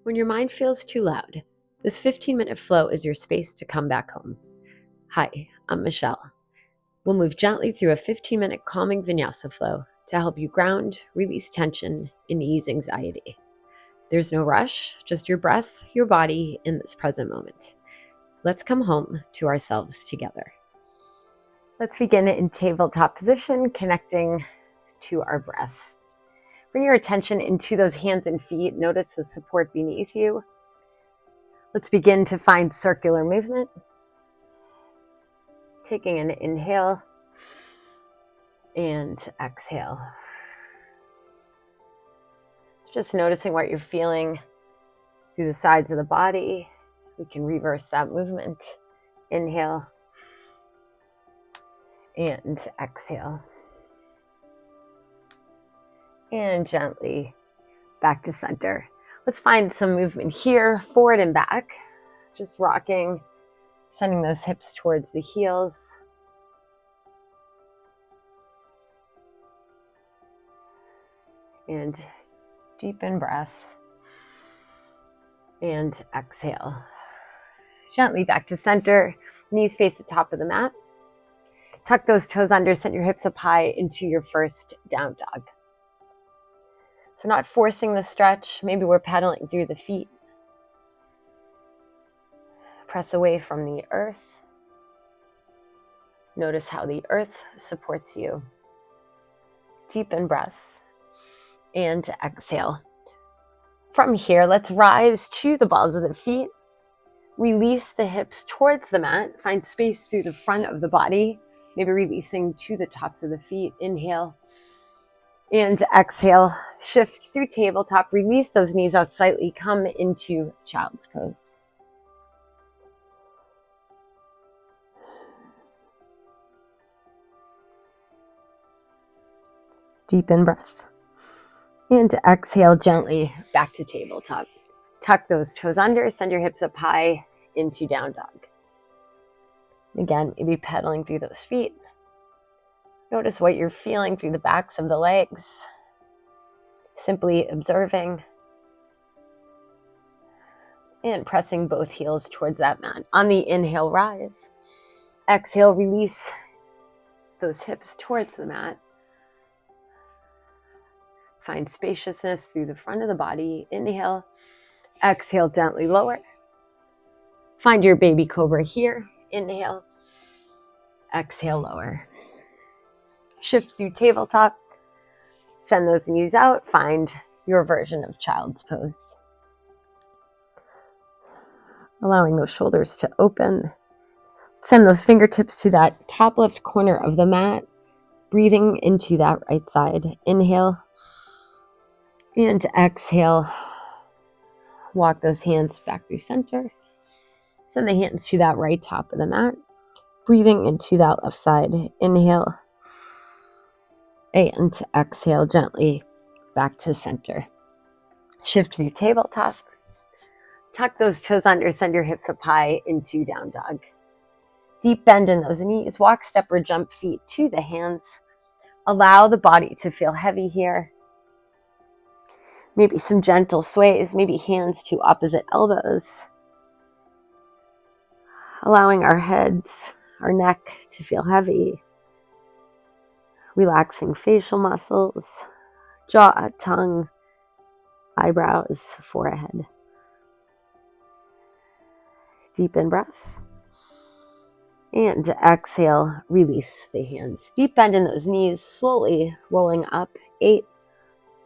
When your mind feels too loud, this 15-minute flow is your space to come back home. Hi, I'm Michelle. We'll move gently through a 15-minute calming vinyasa flow to help you ground, release tension, and ease anxiety. There's no rush, just your breath, your body in this present moment. Let's come home to ourselves together. Let's begin in tabletop position, connecting to our breath. Bring your attention into those hands and feet. Notice the support beneath you. Let's begin to find circular movement. Taking an inhale and exhale. Just noticing what you're feeling through the sides of the body. We can reverse that movement. Inhale and exhale. And gently back to center. Let's find some movement here, forward and back. Just rocking, sending those hips towards the heels. And deepen breath. And exhale. Gently back to center. Knees face the top of the mat. Tuck those toes under, send your hips up high into your first down dog. So not forcing the stretch. Maybe we're pedaling through the feet. Press away from the earth. Notice how the earth supports you. Deepen breath and exhale. From here, let's rise to the balls of the feet. Release the hips towards the mat. Find space through the front of the body. Maybe releasing to the tops of the feet. Inhale and exhale. Shift through tabletop. Release those knees out slightly. Come into child's pose. Deepen breath. And exhale gently back to tabletop. Tuck those toes under. Send your hips up high into down dog. Again, maybe pedaling through those feet. Notice what you're feeling through the backs of the legs. Simply observing. And pressing both heels towards that mat. On the inhale, rise. Exhale, release those hips towards the mat. Find spaciousness through the front of the body. Inhale. Exhale, gently lower. Find your baby cobra here. Inhale. Exhale, lower. Shift through tabletop. Send those knees out. Find your version of child's pose. Allowing those shoulders to open. Send those fingertips to that top left corner of the mat. Breathing into that right side. Inhale. And exhale. Walk those hands back through center. Send the hands to that right top of the mat. Breathing into that left side. Inhale. And exhale gently back to center. Shift through tabletop. Tuck those toes under. Send your hips up high into down dog. Deep bend in those knees. Walk, step, or jump feet to the hands. Allow the body to feel heavy here. Maybe some gentle sways. Maybe hands to opposite elbows. Allowing our heads, our neck to feel heavy. Relaxing facial muscles, jaw, tongue, eyebrows, forehead. Deepen breath. And exhale, release the hands. Deep bend in those knees, slowly rolling up. 8,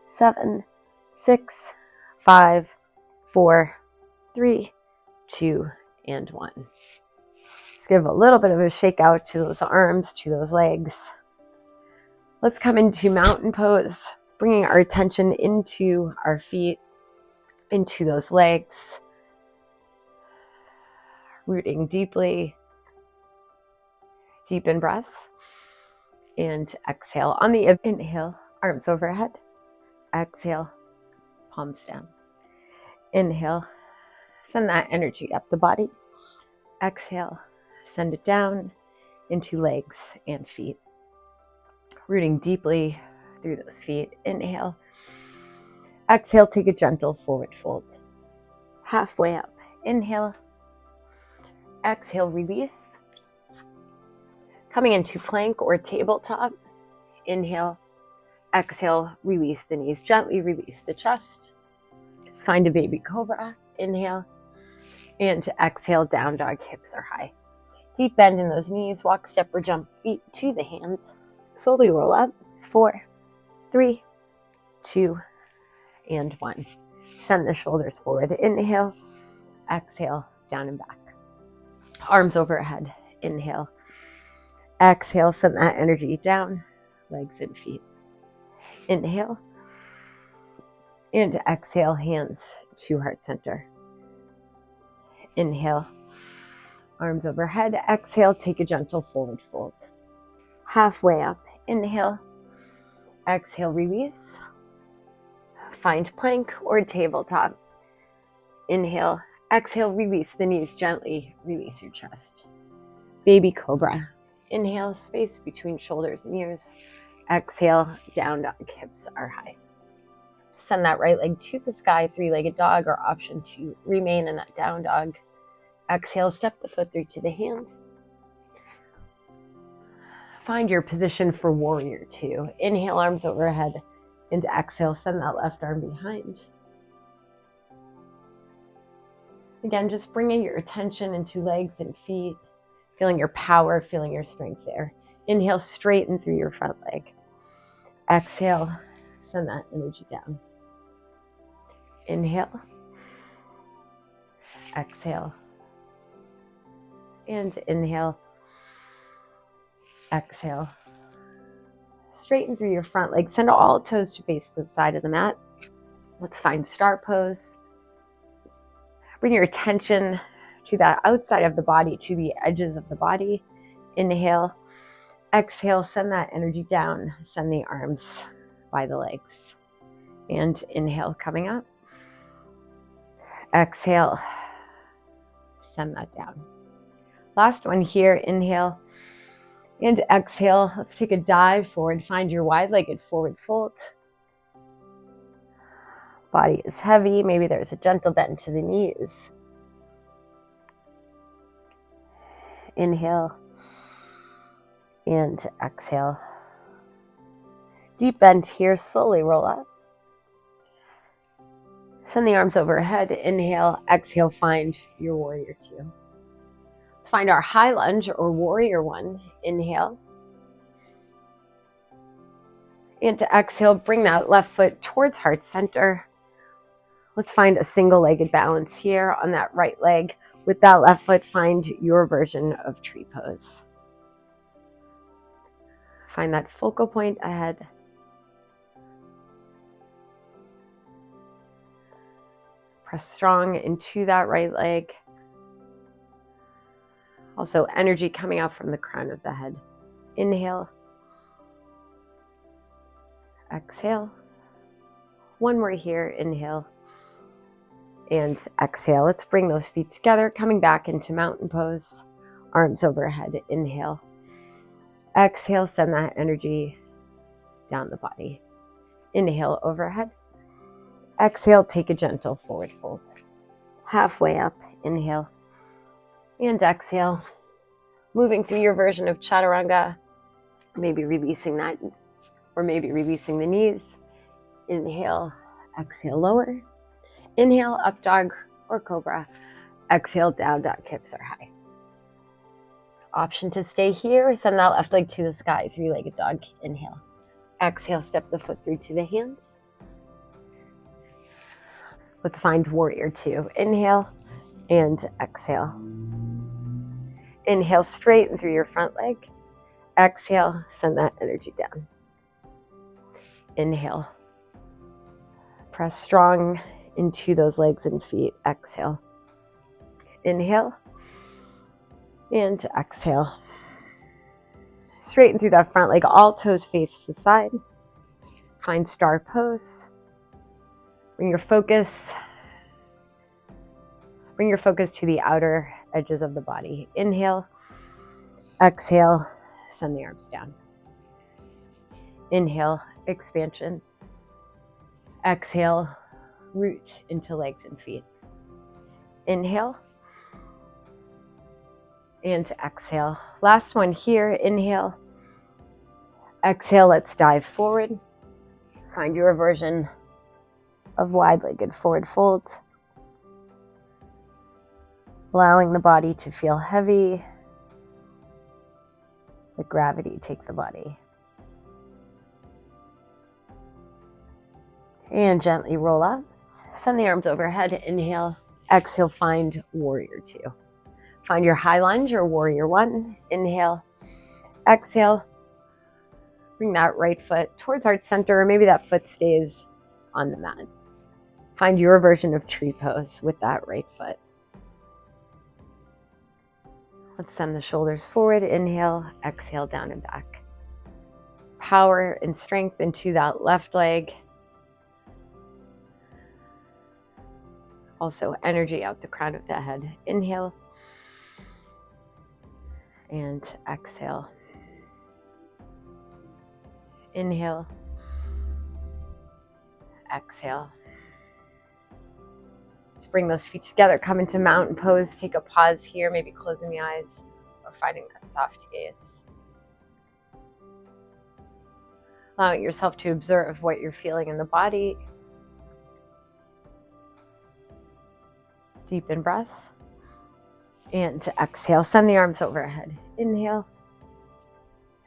7, 6, 5, 4, 3, 2, and 1. Let's give a little bit of a shake out to those arms, to those legs. Let's come into mountain pose, bringing our attention into our feet, into those legs. Rooting deeply. Deepen breath. And exhale. On the inhale, arms overhead. Exhale, palms down. Inhale, send that energy up the body. Exhale, send it down into legs and feet. Rooting deeply through those feet. Inhale. Exhale, take a gentle forward fold. halfway up. Inhale. Exhale, release. Coming into plank or tabletop. Inhale. Exhale, release the knees. Gently release the chest. Find a baby cobra. Inhale. And exhale, down dog, hips are high. Deep bend in those knees. Walk, step, or jump feet to the hands. Slowly roll up. 4, 3, 2, and 1. Send the shoulders forward. Inhale. Exhale, down and back. Arms overhead. Inhale. Exhale, send that energy down. Legs and feet. Inhale. And exhale, hands to heart center. Inhale. Arms overhead. Exhale, take a gentle forward fold. Halfway up. Inhale. Exhale, release. Find plank or tabletop. Inhale. Exhale, release the knees gently. Release your chest. Baby cobra. Inhale, space between shoulders and ears. Exhale, down dog, hips are high. Send that right leg to the sky, 3-legged dog, or option to remain in that down dog. Exhale, step the foot through to the hands. Find your position for warrior 2. Inhale, arms overhead, and exhale, send that left arm behind. Again, just bringing your attention into legs and feet, feeling your power, feeling your strength there. Inhale, straighten through your front leg. Exhale, send that energy down. Inhale. Exhale. And inhale. Exhale. Straighten through your front leg. Send all toes to face the side of the mat. Let's find star pose. Bring your attention to that outside of the body, to the edges of the body. Inhale. Exhale, send that energy down. Send the arms by the legs. And inhale, coming up. Exhale, send that down. Last one here, inhale and exhale. Let's take a dive forward. Find your wide-legged forward fold. Body is heavy. Maybe there's a gentle bend to the knees. Inhale and exhale. Deep bend here. Slowly roll up. Send the arms overhead. Inhale, exhale, find your warrior 2. Let's find our high lunge or warrior 1. Inhale. And to exhale, bring that left foot towards heart center. Let's find a single-legged balance here on that right leg. With that left foot, find your version of tree pose. Find that focal point ahead. Press strong into that right leg. Also, energy coming out from the crown of the head. Inhale. Exhale. One more here. Inhale. And exhale. Let's bring those feet together. Coming back into mountain pose. Arms overhead. Inhale. Exhale. Send that energy down the body. Inhale, overhead. Exhale, take a gentle forward fold. Halfway up, inhale. And exhale. Moving through your version of chaturanga. Maybe releasing that, or maybe releasing the knees. Inhale, exhale, lower. Inhale, up dog or cobra. Exhale, down dog, hips are high. Option to stay here. Send that left leg to the sky, 3-legged dog. Inhale. Exhale, step the foot through to the hands. Let's find warrior 2. Inhale and exhale. Inhale, straighten through your front leg. Exhale, send that energy down. Inhale. Press strong into those legs and feet. Exhale. Inhale and exhale. Straighten through that front leg. All toes face the side. Find star pose. Bring your focus to the outer edges of the body. Inhale, exhale, send the arms down. Inhale, expansion. Exhale, root into legs and feet. Inhale. And exhale. Last one here. Inhale. Exhale, let's dive forward. Find your version of wide-legged forward fold. Allowing the body to feel heavy. Let gravity take the body. And gently roll up. Send the arms overhead. Inhale. Exhale, find warrior two. Find your high lunge or warrior one. Inhale. Exhale. Bring that right foot towards heart center, or maybe that foot stays on the mat. Find your version of tree pose with that right foot. Let's send the shoulders forward. Inhale, exhale, down and back. Power and strength into that left leg. Also energy out the crown of the head. Inhale and exhale. Inhale, exhale. Let's bring those feet together. Come into mountain pose. Take a pause here, maybe closing the eyes or finding that soft gaze. Allowing yourself to observe what you're feeling in the body. Deepen breath. And to exhale, send the arms overhead. Inhale.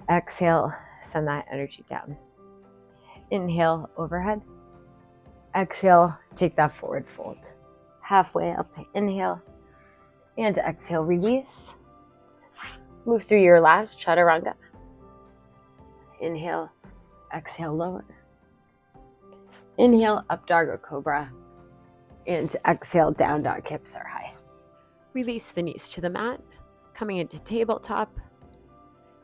Exhale, send that energy down. Inhale, overhead. Exhale, take that forward fold. Halfway up, inhale. And exhale, release. Move through your last chaturanga. Inhale, exhale, lower. Inhale, Updog or Cobra. And exhale, down dog, hips are high. Release the knees to the mat, coming into tabletop,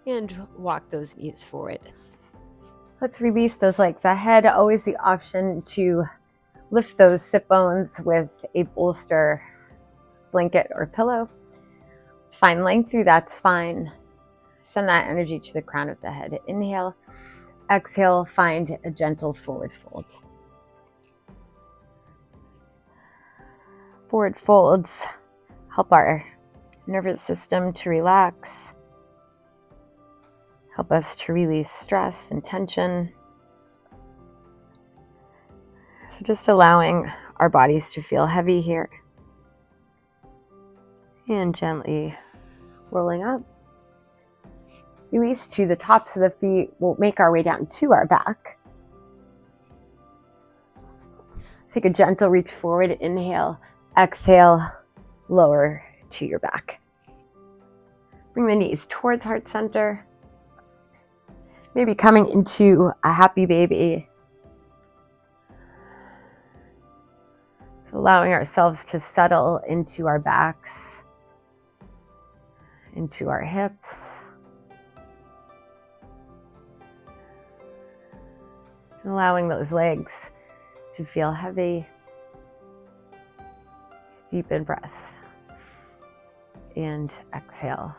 and walk those knees forward. Let's release those legs ahead. Always the option to lift those sit bones with a bolster, blanket, or pillow. Let's find length through that spine. Send that energy to the crown of the head. Inhale, exhale, find a gentle forward fold. Forward folds help our nervous system to relax, help us to release stress and tension. So just allowing our bodies to feel heavy here. And gently rolling up. Release to the tops of the feet. We'll make our way down to our back. Take a gentle reach forward. Inhale, exhale, lower to your back. Bring the knees towards heart center. Maybe coming into a happy baby. So allowing ourselves to settle into our backs, into our hips. And allowing those legs to feel heavy. Deepen breath. And exhale.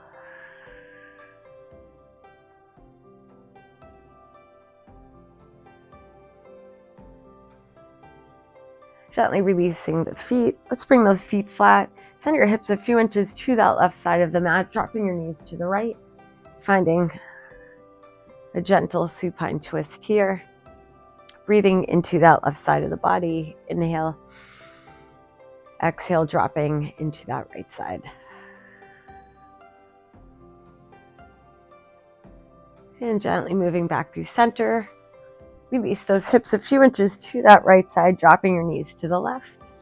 Gently releasing the feet. Let's bring those feet flat. Send your hips a few inches to that left side of the mat, dropping your knees to the right. Finding a gentle supine twist here. Breathing into that left side of the body. Inhale. Exhale, dropping into that right side. And gently moving back through center. Release those hips a few inches to that right side, dropping your knees to the left.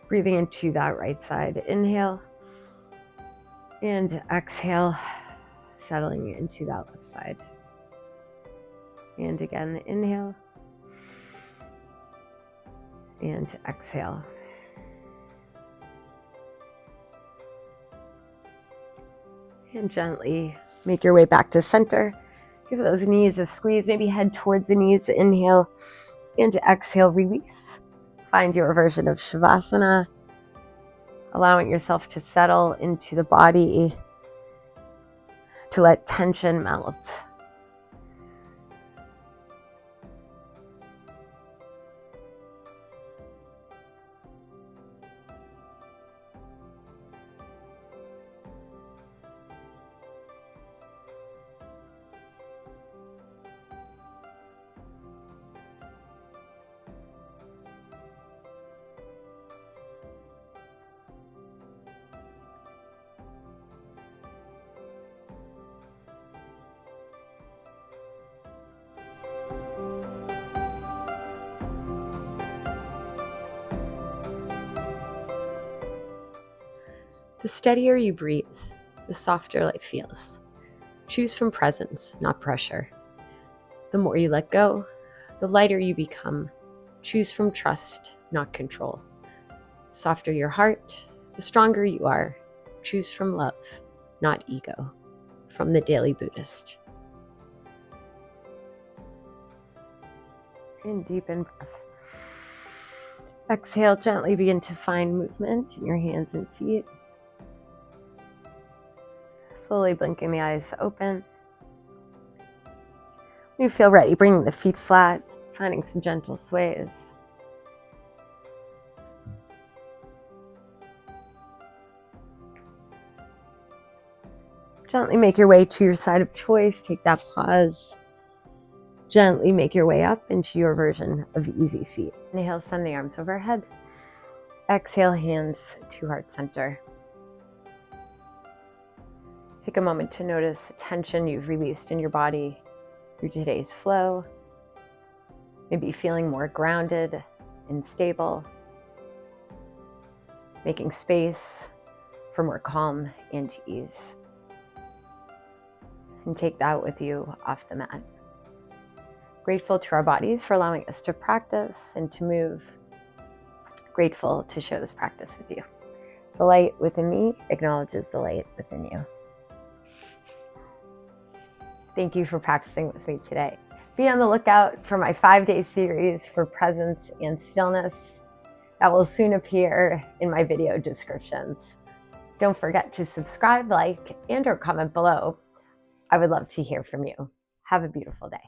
Breathing into that right side. Inhale. And exhale, settling into that left side. And again, inhale. And exhale. And gently make your way back to center. Give those knees a squeeze, maybe head towards the knees. Inhale, and exhale, release. Find your version of Shavasana, allowing yourself to settle into the body, to let tension melt. The steadier you breathe, the softer life feels. Choose from presence, not pressure. The more you let go, the lighter you become. Choose from trust, not control. The softer your heart, the stronger you are. Choose from love, not ego. From the Daily Buddhist. And deepen breath. Exhale, gently begin to find movement in your hands and feet. Slowly blinking the eyes open. When you feel ready, bringing the feet flat, finding some gentle sways. Gently make your way to your side of choice. Take that pause. Gently make your way up into your version of easy seat. Inhale, send the arms overhead. Exhale, hands to heart center. Take a moment to notice the tension you've released in your body through today's flow. Maybe feeling more grounded and stable. Making space for more calm and ease. And take that with you off the mat. Grateful to our bodies for allowing us to practice and to move. Grateful to share this practice with you. The light within me acknowledges the light within you. Thank you for practicing with me today. Be on the lookout for my 5-day series for presence and stillness that will soon appear in my video descriptions. Don't forget to subscribe, like, and/or comment below. I would love to hear from you. Have a beautiful day.